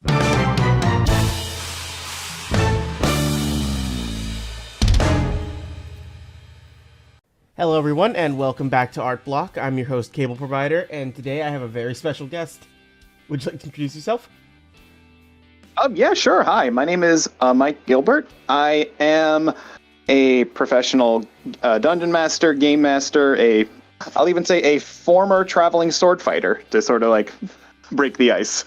Hello everyone, and welcome back to Art Block. I'm your host, Cable Provider, and today I have a very special guest. Would you like to introduce yourself? Yeah, sure. Hi, my name is Mike Gilbert. I am a professional dungeon master, game master, I'll even say a former traveling sword fighter to sort of like break the ice.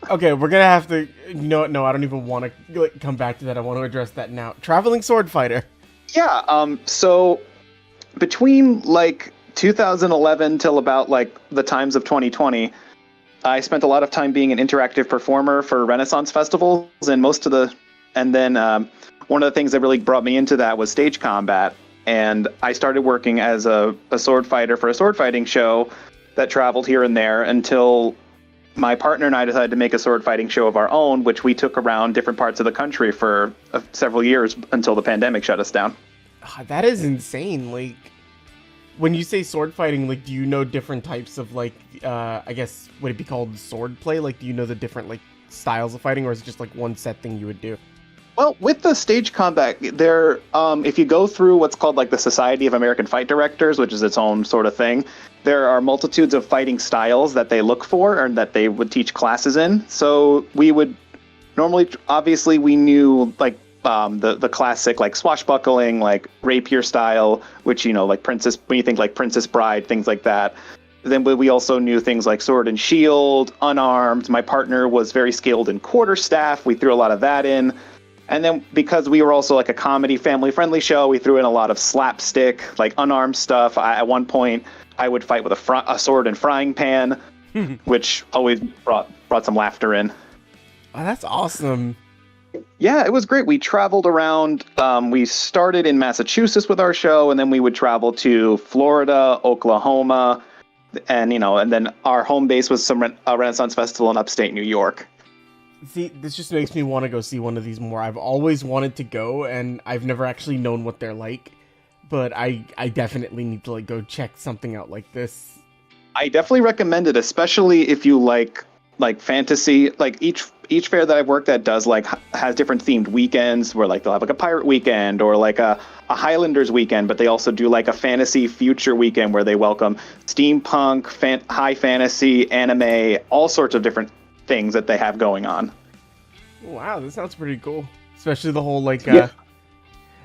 Okay, we're gonna have to, no, I don't even want to come back to that. I want to address that now. Traveling sword fighter. Yeah, so between like 2011 till about like the times of 2020, I spent a lot of time being an interactive performer for Renaissance festivals, and then one of the things that really brought me into that was stage combat. And I started working as a sword fighter for a sword fighting show that traveled here and there until my partner and I decided to make a sword fighting show of our own, which we took around different parts of the country for several years until the pandemic shut us down. That is insane. Like, when you say sword fighting, like, do you know different types of, like, I guess, would it be called sword play? Like, do you know the different, like, styles of fighting, or is it just, like, one set thing you would do? Well, with the stage combat, there, if you go through what's called, like, the Society of American Fight Directors, which is its own sort of thing, there are multitudes of fighting styles that they look for and that they would teach classes in. So we would normally, obviously, we knew, like, the classic, like, swashbuckling, like rapier style, which, you know, like when you think like Princess Bride, things like that. Then we also knew things like sword and shield, unarmed. My partner was very skilled in quarterstaff. We threw a lot of that in. And then because we were also like a comedy family-friendly show, we threw in a lot of slapstick, like unarmed stuff. At one point, I would fight with a sword and frying pan, which always brought some laughter in. Oh, that's awesome. Yeah, it was great. We traveled around. We started in Massachusetts with our show, and then we would travel to Florida, Oklahoma, and then our home base was a Renaissance Festival in upstate New York. See, this just makes me want to go see one of these more. I've always wanted to go, and I've never actually known what they're like, but I definitely need to like go check something out like this. I definitely recommend it, especially if you like fantasy. Like each fair that I've worked at has different themed weekends where like they'll have like a pirate weekend or like a Highlanders weekend, but they also do like a fantasy future weekend where they welcome steampunk, high fantasy, anime, all sorts of different things that they have going on. Wow, this sounds pretty cool. Especially the whole like yeah.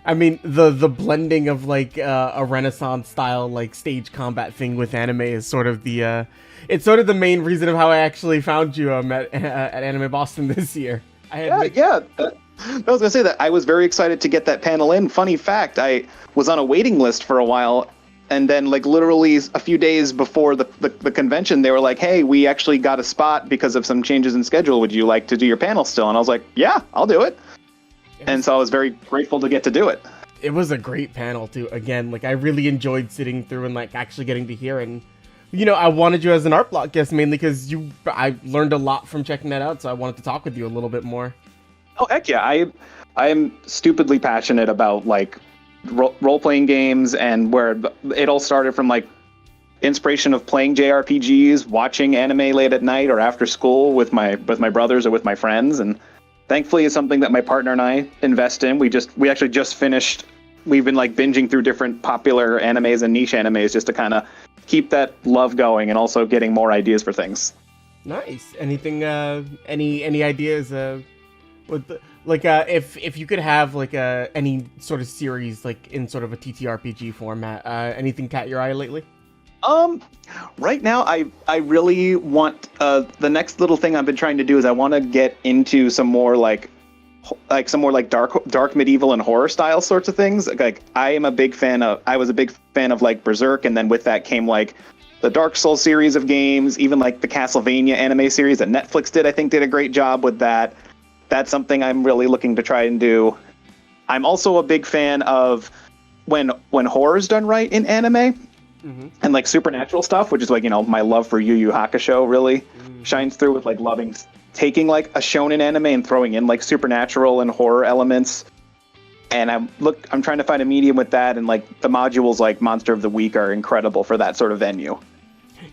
I mean, the blending of like a Renaissance style like stage combat thing with anime is sort of the it's sort of the main reason of how I actually found you at Anime Boston this year. I was gonna say that I was very excited to get that panel in. Funny fact, I was on a waiting list for a while, and then like literally a few days before the convention, they were like, "Hey, we actually got a spot because of some changes in schedule. Would you like to do your panel still?" And I was like, "Yeah, I'll do it." And so I was very grateful to get to do it. It was a great panel too. Again, like I really enjoyed sitting through and like actually getting to hear, and I wanted you as an Art Block guest mainly because I learned a lot from checking that out, so I wanted to talk with you a little bit more. Oh heck yeah, I'm stupidly passionate about like role-playing games, and where it all started from like inspiration of playing JRPGs, watching anime late at night or after school with my brothers or with my friends, and thankfully it's something that my partner and I invest in. We actually just finished. We've been like binging through different popular animes and niche animes just to kind of keep that love going and also getting more ideas for things. Nice. Anything? Any ideas? If you could have like any sort of series like in sort of a TTRPG format, anything caught your eye lately? Right now I really want the next little thing I've been trying to do is I want to get into some more like dark medieval and horror style sorts of things. Like I was a big fan of like Berserk, and then with that came like the Dark Souls series of games, even like the Castlevania anime series that Netflix did a great job with that. That's something I'm really looking to try and do. I'm also a big fan of when horror's done right in anime. Mm-hmm. And like supernatural stuff, which is like, my love for Yu Yu Hakusho really shines through with like loving taking like a shonen anime and throwing in like supernatural and horror elements. And I'm trying to find a medium with that, and like the modules like Monster of the Week are incredible for that sort of venue.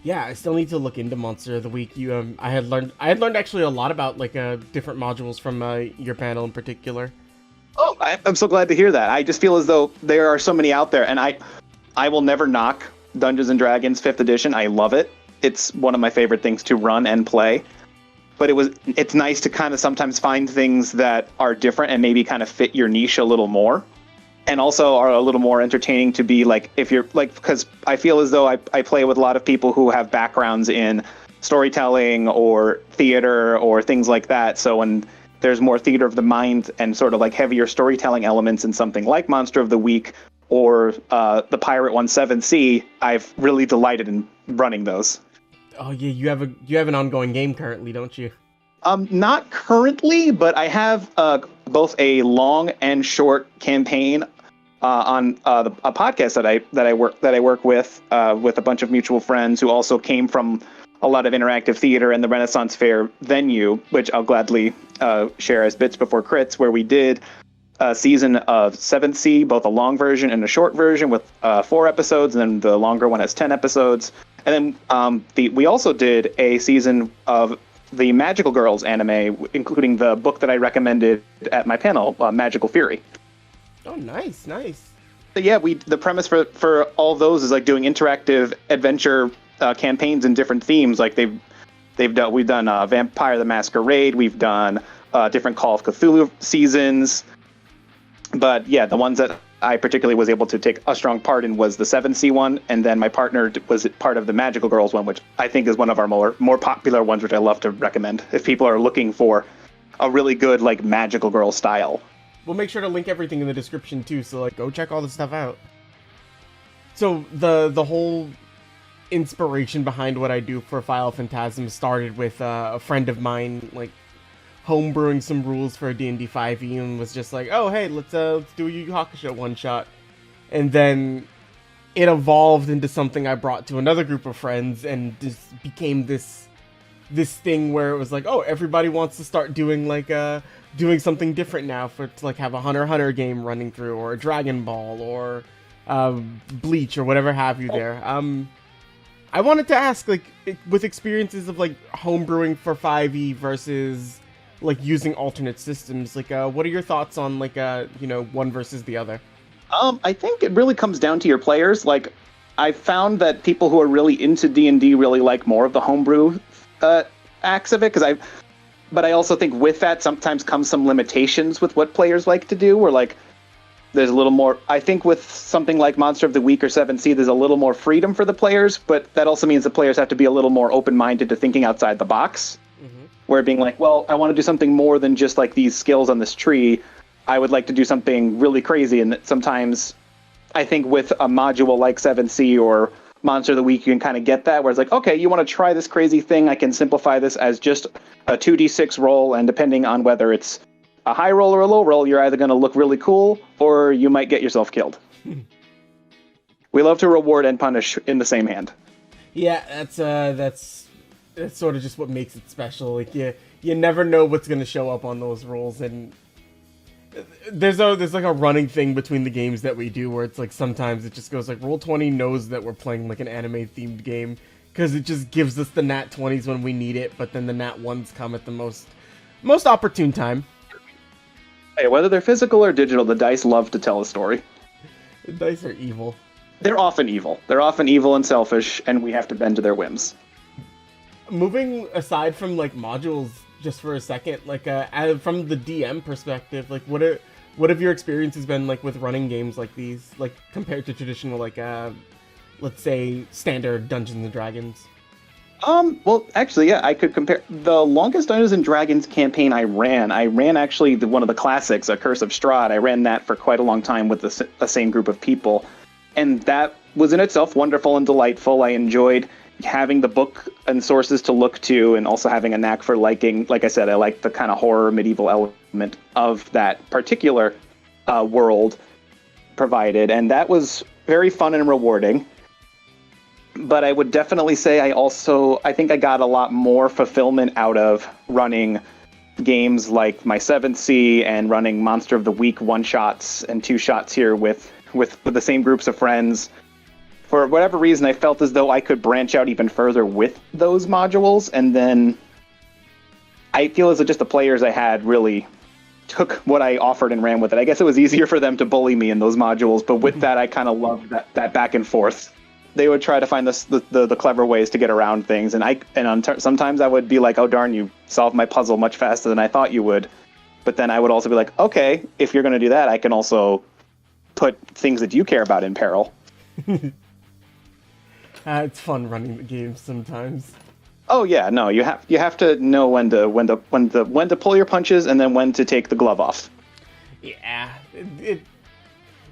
Yeah, I still need to look into Monster of the Week. I had learned actually a lot about like different modules from your panel in particular. Oh, I'm so glad to hear that. I just feel as though there are so many out there, and I will never knock Dungeons and Dragons 5th edition. I love it. It's one of my favorite things to run and play. But it's nice to kind of sometimes find things that are different and maybe kind of fit your niche a little more. And also are a little more entertaining to be like, if you're like, because I feel as though I play with a lot of people who have backgrounds in storytelling or theater or things like that. So when there's more theater of the mind and sort of like heavier storytelling elements in something like Monster of the Week or the Pirate 17C, I've really delighted in running those. Oh yeah, you have an ongoing game currently, don't you? Not currently, but I have both a long and short campaign on a podcast that I work with a bunch of mutual friends who also came from a lot of interactive theater and the Renaissance Fair venue, which I'll gladly share as Bits Before Crits, where we did a season of 7th Sea, both a long version and a short version with 4 episodes, and then the longer one has 10 episodes. And then we also did a season of the Magical Girls anime, including the book that I recommended at my panel, Magical Fury. Oh, nice. So yeah, the premise for all those is like doing interactive adventure campaigns in different themes. Like we've done Vampire the Masquerade, we've done different Call of Cthulhu seasons. But yeah, the ones that I particularly was able to take a strong part in was the 7C one, and then my partner was part of the Magical Girls one, which I think is one of our more popular ones, which I love to recommend if people are looking for a really good like Magical Girl style. We'll make sure to link everything in the description too, so like go check all the stuff out. So the whole inspiration behind what I do for Final Phantasm started with a friend of mine like homebrewing some rules for a D&D 5e and was just like, oh hey, let's do a Yu Yu Hakusho one shot. And then it evolved into something I brought to another group of friends and just became this thing where it was like, oh, everybody wants to start doing like doing something different now to like have a Hunter x Hunter game running through, or a Dragon Ball, or Bleach, or whatever have you there. I wanted to ask, like, with experiences of like homebrewing for 5e versus like using alternate systems, like what are your thoughts on like one versus the other? I think it really comes down to your players. Like, I found that people who are really into D&D really like more of the homebrew acts of it, but I also think with that sometimes comes some limitations with what players like to do, where like there's a little more, I think with something like Monster of the Week or 7C, there's a little more freedom for the players, but that also means the players have to be a little more open-minded to thinking outside the box. Where being like, well, I want to do something more than just like these skills on this tree. I would like to do something really crazy. And that sometimes I think with a module like 7C or Monster of the Week, you can kind of get that, where it's like, okay, you want to try this crazy thing. I can simplify this as just a 2d6 roll. And depending on whether it's a high roll or a low roll, you're either going to look really cool or you might get yourself killed. We love to reward and punish in the same hand. Yeah, that's sort of just what makes it special. Like you never know what's gonna show up on those rolls, and there's like a running thing between the games that we do where it's like sometimes it just goes like Roll20 knows that we're playing like an anime themed game because it just gives us the nat 20s when we need it, but then the nat 1s come at the most opportune time. Hey, whether they're physical or digital, the dice love to tell a story. The dice are evil. They're often evil. They're often evil and selfish, and we have to bend to their whims. Moving aside from like modules just for a second, like from the DM perspective, like what have your experiences been like with running games like these, like compared to traditional like let's say standard Dungeons and Dragons? Well, actually, yeah, I could compare the longest Dungeons and Dragons campaign I ran actually one of the classics, A Curse of Strahd. I ran that for quite a long time with the same group of people, and that was in itself wonderful and delightful. I enjoyed having the book and sources to look to, and also having a knack for liking, like I said, I like the kind of horror medieval element of that particular world provided, and that was very fun and rewarding. But I would definitely say I think I got a lot more fulfillment out of running games like my 7th Sea and running Monster of the Week one-shots and two-shots here with the same groups of friends for whatever reason, I felt as though I could branch out even further with those modules, and then I feel as though just the players I had really took what I offered and ran with it. I guess it was easier for them to bully me in those modules, but with that, I kind of loved that back and forth. They would try to find the clever ways to get around things, and sometimes I would be like, "Oh darn, you solved my puzzle much faster than I thought you would." But then I would also be like, "Okay, if you're going to do that, I can also put things that you care about in peril." It's fun running the game sometimes. Oh yeah, no, you have to know when to pull your punches and then when to take the glove off. Yeah,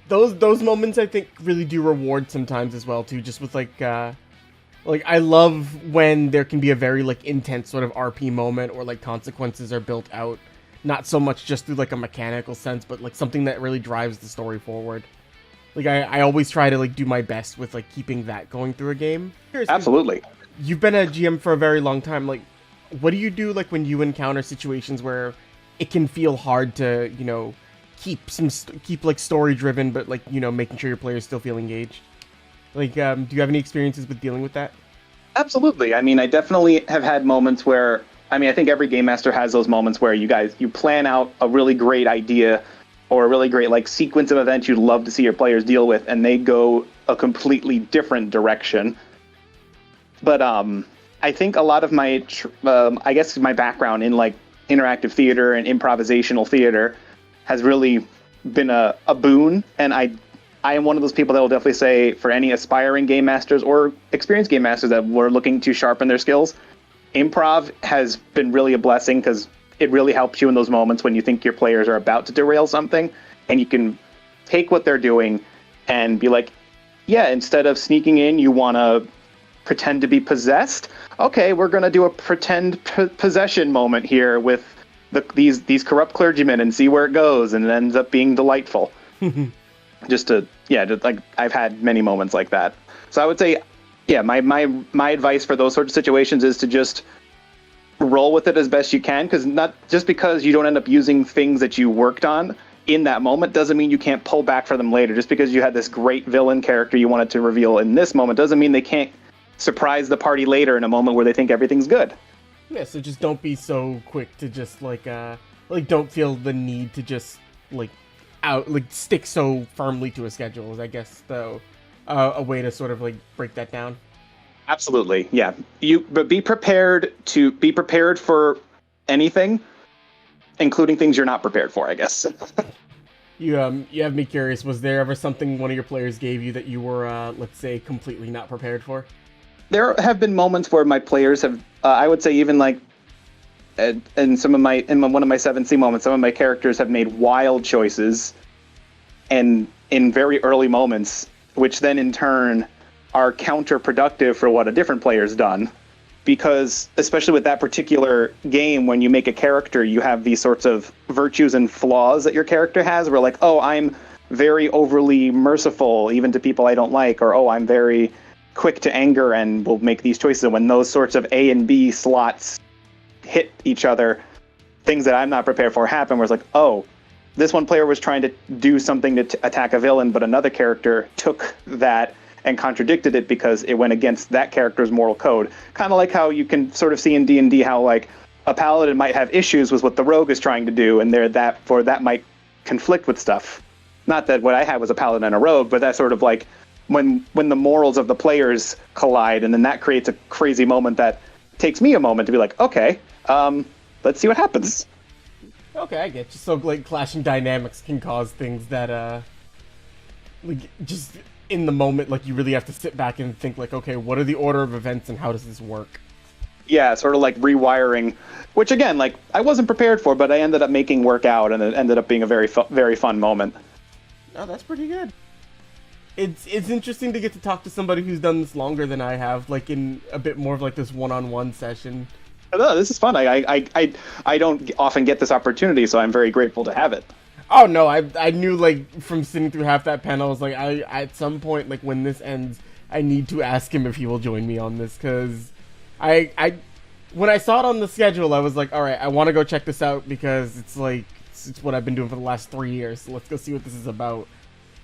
those moments I think really do reward sometimes as well too. Just with like I love when there can be a very like intense sort of RP moment or like consequences are built out, not so much just through like a mechanical sense, but like something that really drives the story forward. Like I always try to like do my best with like keeping that going through a game. Absolutely. You've been a GM for a very long time. Like, what do you do like when you encounter situations where it can feel hard to, you know, keep like story driven, but like, you know, making sure your players still feel engaged? Like, do you have any experiences with dealing with that? Absolutely. I mean, I definitely have had moments where, I mean, I think every game master has those moments where you plan out a really great idea or a really great like sequence of events you'd love to see your players deal with, and they go a completely different direction. But I think a lot of my, I guess my background in like interactive theater and improvisational theater has really been a boon. And I am one of those people that will definitely say for any aspiring game masters or experienced game masters that were looking to sharpen their skills, improv has been really a blessing because it really helps you in those moments when you think your players are about to derail something, and you can take what they're doing and be like, yeah, instead of sneaking in, you want to pretend to be possessed. Okay, we're going to do a pretend possession moment here with these corrupt clergymen and see where it goes, and it ends up being delightful. just like I've had many moments like that. So I would say, yeah, my advice for those sorts of situations is to just roll with it as best you can, because not just because you don't end up using things that you worked on in that moment doesn't mean you can't pull back for them later. Just because you had this great villain character you wanted to reveal in this moment doesn't mean they can't surprise the party later in a moment where they think everything's good. Yeah, so just don't be so quick to just like don't feel the need to just stick so firmly to a schedule is I guess though a way to sort of like break that down. Absolutely. Yeah. But be prepared for anything, including things you're not prepared for, I guess. You have me curious, was there ever something one of your players gave you that you were let's say completely not prepared for? There have been moments where my players have, I would say even like, in one of my 7C moments, some of my characters have made wild choices, and in very early moments, which then in turn are counterproductive for what a different player's done. Because especially with that particular game, when you make a character, you have these sorts of virtues and flaws that your character has. Where like, oh, I'm very overly merciful even to people I don't like, or oh, I'm very quick to anger and will make these choices. And when those sorts of A and B slots hit each other, things that I'm not prepared for happen, where it's like, oh, this one player was trying to do something to attack a villain, but another character took that and contradicted it because it went against that character's moral code. Kind of like how you can sort of see in D&D how like a paladin might have issues with what the rogue is trying to do, and that might conflict with stuff. Not that what I had was a paladin and a rogue, but that's sort of like when the morals of the players collide, and then that creates a crazy moment that takes me a moment to be like, okay, let's see what happens. Okay, I get you. So like clashing dynamics can cause things that like just in the moment, like you really have to sit back and think like, okay, what are the order of events and how does this work? Yeah, sort of like rewiring, which again, like I wasn't prepared for, but I ended up making work out, and it ended up being a very very fun moment. Oh, that's pretty good. It's interesting to get to talk to somebody who's done this longer than I have, like in a bit more of like this one-on-one session. No, this is fun. I don't often get this opportunity, so I'm very grateful to have it. Oh no, I knew like from sitting through half that panel, I was like, I at some point, like when this ends, I need to ask him if he will join me on this, because I when I saw it on the schedule, I was like, all right, I want to go check this out because it's like it's what I've been doing for the last 3 years. So let's go see what this is about.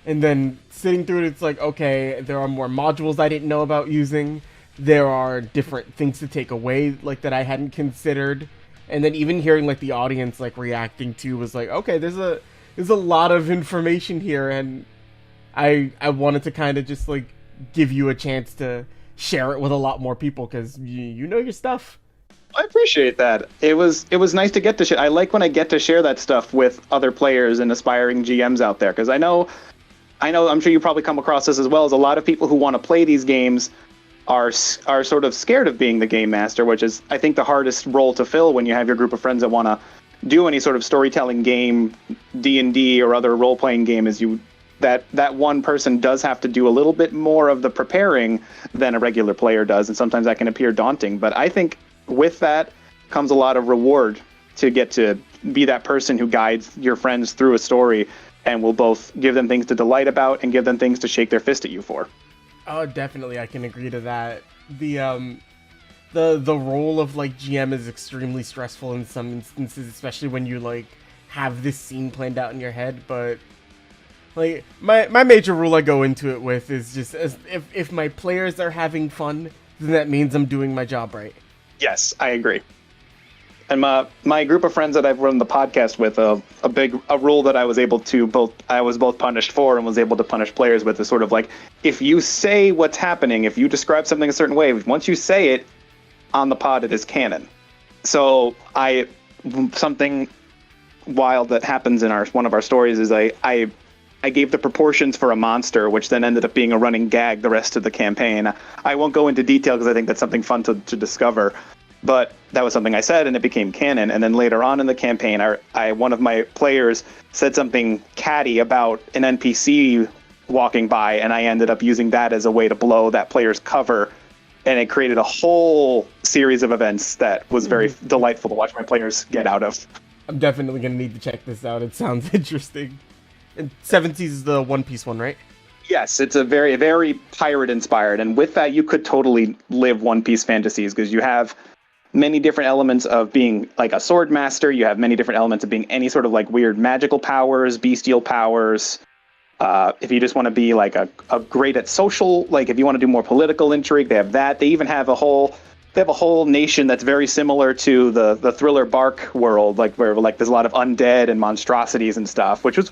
And then sitting through it, it's like, okay, there are more modules I didn't know about using. There are different things to take away, like, that I hadn't considered. And then even hearing, like, the audience, like, reacting to was like, okay, there's a lot of information here, and I wanted to kind of just, like, give you a chance to share it with a lot more people, because you know your stuff. I appreciate that. It was nice to get to share. I like when I get to share that stuff with other players and aspiring GMs out there, because I know, I'm sure you probably come across this as well, as a lot of people who want to play these games are sort of scared of being the game master, which is, I think, the hardest role to fill when you have your group of friends that want to do any sort of storytelling game, D&D or other role-playing game, is that one person does have to do a little bit more of the preparing than a regular player does, and sometimes that can appear daunting. But I think with that comes a lot of reward to get to be that person who guides your friends through a story and will both give them things to delight about and give them things to shake their fist at you for. Oh, definitely, I can agree to that. The role of, like, GM is extremely stressful in some instances, especially when you, like, have this scene planned out in your head. But, like, my major rule I go into it with is just, if my players are having fun, then that means I'm doing my job right. Yes, I agree. And my group of friends that I've run the podcast with, a rule that I was both punished for and was able to punish players with is sort of like, if you say what's happening, if you describe something a certain way, once you say it on the pod, it is canon. So something wild that happens in one of our stories is I gave the proportions for a monster, which then ended up being a running gag the rest of the campaign. I won't go into detail because I think that's something fun to discover. But that was something I said, and it became canon. And then later on in the campaign, one of my players said something catty about an NPC walking by, and I ended up using that as a way to blow that player's cover. And it created a whole series of events that was very delightful to watch my players get out of. I'm definitely going to need to check this out. It sounds interesting. And Seven Seas is the One Piece one, right? Yes, it's a very, very pirate-inspired. And with that, you could totally live One Piece fantasies, because you have many different elements of being like a sword master. You have many different elements of being any sort of like weird magical powers, bestial powers. If you just want to be like a great at social, like if you want to do more political intrigue, they have that. They even have a whole nation that's very similar to the Thriller Bark world, like where like there's a lot of undead and monstrosities and stuff, which was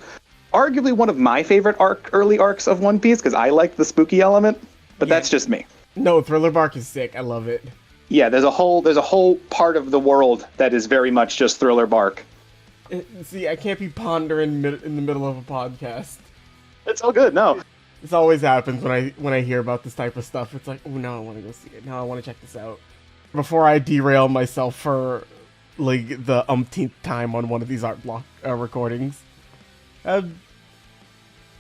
arguably one of my favorite early arcs of One Piece, because I like the spooky element, but that's just me. No, Thriller Bark is sick. I love it. Yeah, there's a whole part of the world that is very much just Thriller Bark. See, I can't be pondering in the middle of a podcast. It's all good. No, this always happens when I hear about this type of stuff. It's like, oh no, I want to go see it. Now I want to check this out before I derail myself for like the umpteenth time on one of these art block recordings. A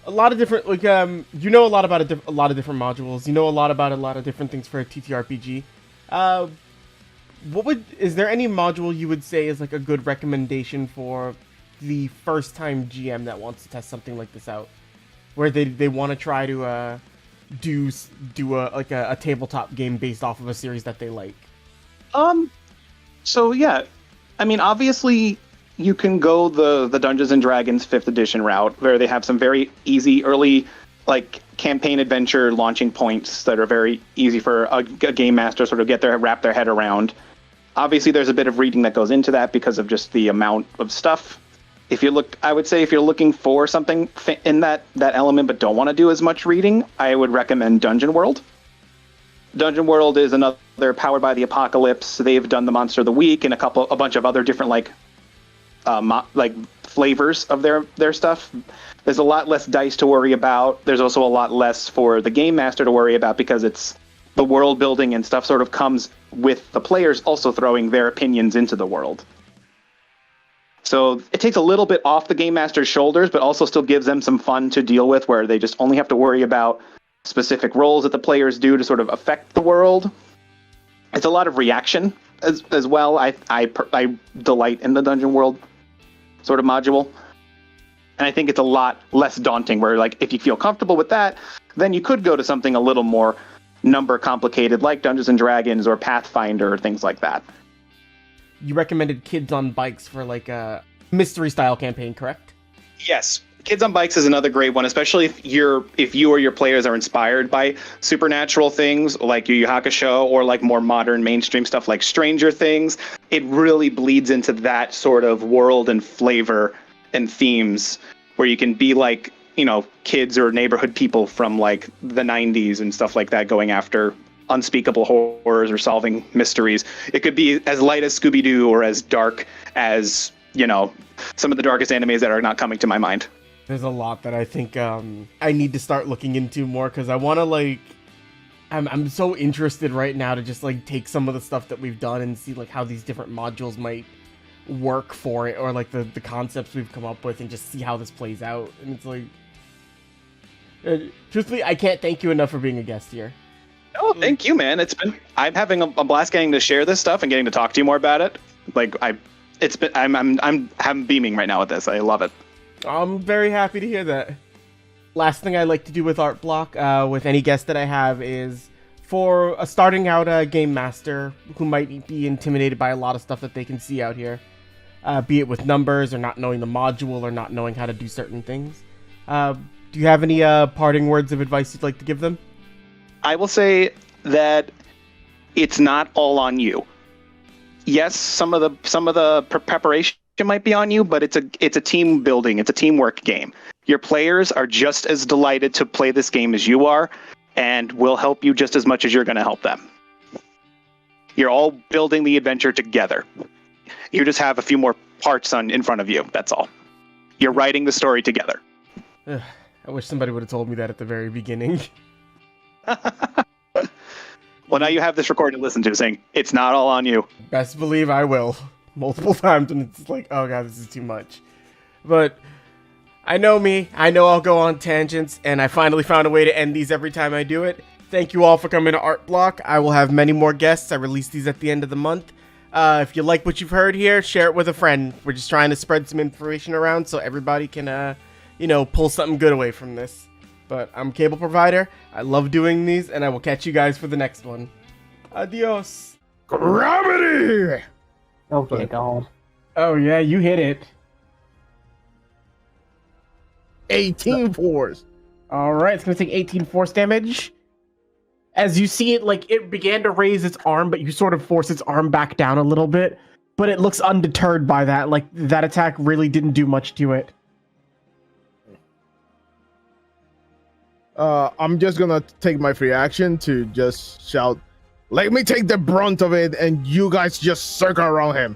lot of different, like, you know a lot about a lot of different modules. You know a lot about a lot of different things for a TTRPG. Is there any module you would say is like a good recommendation for the first time GM that wants to test something like this out, where they want to try to do a tabletop game based off of a series that they like? So yeah, I mean, obviously you can go the Dungeons and Dragons 5th edition route, where they have some very easy early like campaign adventure launching points that are very easy for a game master sort of wrap their head around. Obviously there's a bit of reading that goes into that because of just the amount of stuff. I would say if you're looking for something in that element but don't want to do as much reading, I would recommend Dungeon World. Dungeon World is another Powered by the Apocalypse. They've done the Monster of the Week and a bunch of other different like flavors of their stuff. There's a lot less dice to worry about. There's also a lot less for the game master to worry about, because it's the world building and stuff sort of comes with the players also throwing their opinions into the world. So it takes a little bit off the game master's shoulders, but also still gives them some fun to deal with, where they just only have to worry about specific roles that the players do to sort of affect the world. It's a lot of reaction as well. I delight in the Dungeon World sort of module. And I think it's a lot less daunting, where like if you feel comfortable with that, then you could go to something a little more number complicated like Dungeons and Dragons or Pathfinder or things like that. You recommended Kids on Bikes for like a mystery style campaign, correct? Yes. Kids on Bikes is another great one, especially if you or your players are inspired by supernatural things like Yu Yu Hakusho or like more modern mainstream stuff like Stranger Things. It really bleeds into that sort of world and flavor and themes where you can be like, kids or neighborhood people from like the 90s and stuff like that going after unspeakable horrors or solving mysteries. It could be as light as Scooby-Doo or as dark as, some of the darkest animes that are not coming to my mind. There's a lot that I think I need to start looking into more because I want to I'm so interested right now to just like take some of the stuff that we've done and see like how these different modules might work for it, or like the concepts we've come up with, and just see how this plays out. And it's like, truthfully, I can't thank you enough for being a guest here. Oh, thank you, man. I'm having a blast getting to share this stuff and getting to talk to you more about it. I'm beaming right now with this. I love it. I'm very happy to hear that. Last thing I like to do with Art Block, with any guest that I have, is for a starting out game master who might be intimidated by a lot of stuff that they can see out here, be it with numbers or not knowing the module or not knowing how to do certain things. Do you have any parting words of advice you'd like to give them? I will say that it's not all on you. Yes, some of the preparation might be on you, but it's a team building, it's a teamwork game. Your players are just as delighted to play this game as you are, and will help you just as much as you're going to help them. You're all building the adventure together. You just have a few more parts in front of you. That's all. You're writing the story together. I wish somebody would have told me that at the very beginning. Well, now you have this recording to listen to saying, it's not all on you. Best believe I will. Multiple times, and it's like, oh god, this is too much. But I know me. I know I'll go on tangents, and I finally found a way to end these every time I do it. Thank you all for coming to Art Block. I will have many more guests. I release these at the end of the month. If you like what you've heard here, share it with a friend. We're just trying to spread some information around so everybody can, pull something good away from this. But I'm Cable Provider. I love doing these, and I will catch you guys for the next one. Adios. Gravity! Okay, God. Oh yeah, you hit it. 18 force. Alright, it's gonna take 18 force damage. As you see it, it began to raise its arm, but you sort of force its arm back down a little bit. But it looks undeterred by that. That attack really didn't do much to it. I'm just gonna take my free action to just shout, let me take the brunt of it, and you guys just circle around him.